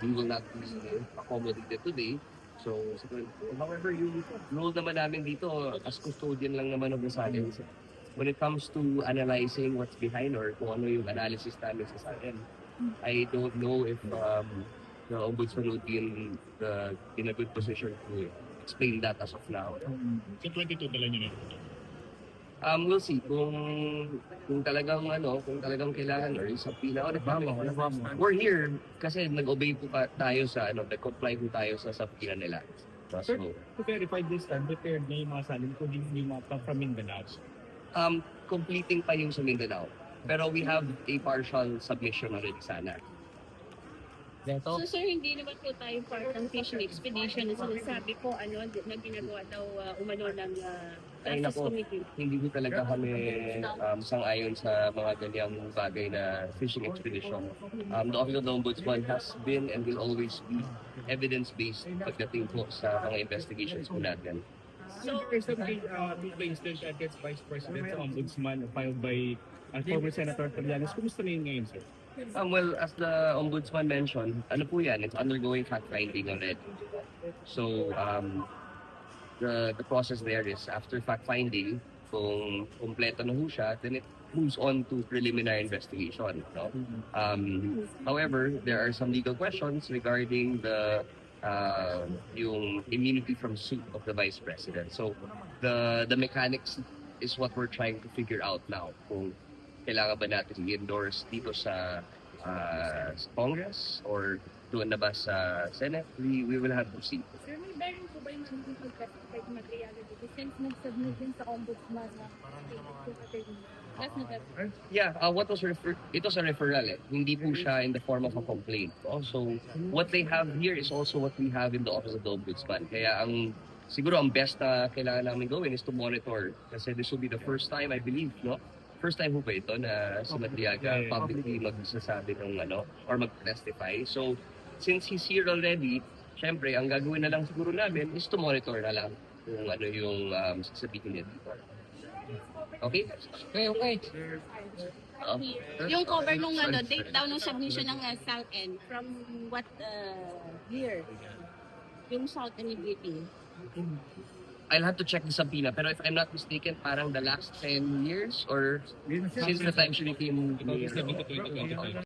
we will not be accommodated today. So, however, yung role naman namin dito as custodian lang naman of the silence. When it comes to analyzing what's behind or kung ano yung analysis namin sa SALN, I don't know if the Ombudsman would be in a good position to explain that as of now. So 22 dala niyo na. We'll see kung talagang kailangan or sa pila o we're here kasi nag-obey po tayo sa nag-comply po tayo sa pila nila. Sir, to verify this time, prepared na yung mga salin kung hindi yung mga from Mindanao. Completing pa yung sa Mindanao. Pero we have a partial submission already sana. So sir, hindi naman po tayo part ng fishing expedition na sinasabi ko na ginagawa daw umano ng Ay Justice nako, Committee. hindi ko talaga kami sang-ayon sa mga ganyang bagay na fishing expedition. The Office of the Ombudsman has been and will always be evidence-based pagdating po sa mga investigations po natin. So there's a instance against Vice President sa Ombudsman filed by former Senator Trillanes. Kumusta na yun ngayon, sir? Well, as the Ombudsman mentioned, po yan, it's undergoing fact-finding already. So, the process there is after fact-finding, kung kompleto na ho siya, then it moves on to preliminary investigation. No? However, there are some legal questions regarding yung immunity from suit of the Vice President. So, the mechanics is what we're trying to figure out now. Kung kailangan ba natin i-endorse dito sa Congress or doon na ba sa Senate, we will have to see. Sir, may bearing po ba yung pag-classified material dito since nag-submit din sa ombudsman na Yeah, what was ito sa referral Hindi po siya in the form of a complaint. Also, what they have here is also what we have in the Office of the Ombudsman. Kaya siguro ang best na kailangan namin gawin is to monitor. Kasi this will be the first time, I believe, no? First time po ba ito na si Madriaga publicly magsasabi ng or mag-testify. So, since he's here already, syempre, ang gagawin na lang siguro namin is to monitor na lang kung ano yung sasabihin niya dito. Okay? Okay. Yung cover nung date daw ng submission ng South End, from what year? Yung South End briefing. I'll have to check the subpoena, pero if I'm not mistaken, parang the last 10 years or since the time she became mayor.